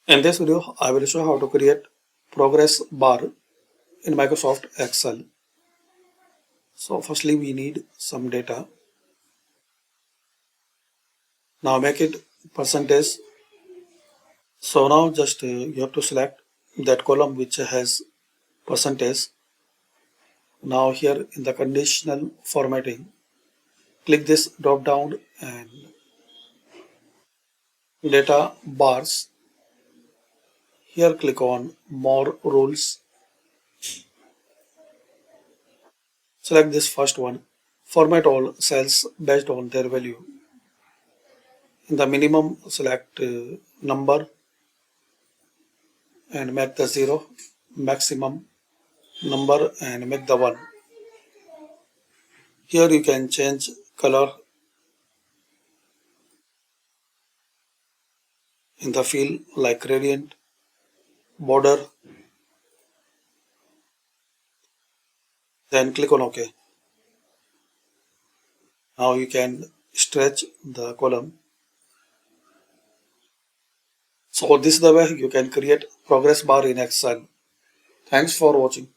In this video, I will show how to create progress bar in Microsoft Excel. So firstly, we need some data. Now make it percentage. So now just you have to select that column which has percentage. Now here in the conditional formatting, click this drop down and data bars. Here click on more rules. Select this first one. Format all cells based on their value. In the minimum, select number and make the 0, maximum number and make the 1. Here you can change color in the field like gradient, border, then click on OK. Now you can stretch the column. So this is the way you can create progress bar in Excel. Thanks for watching.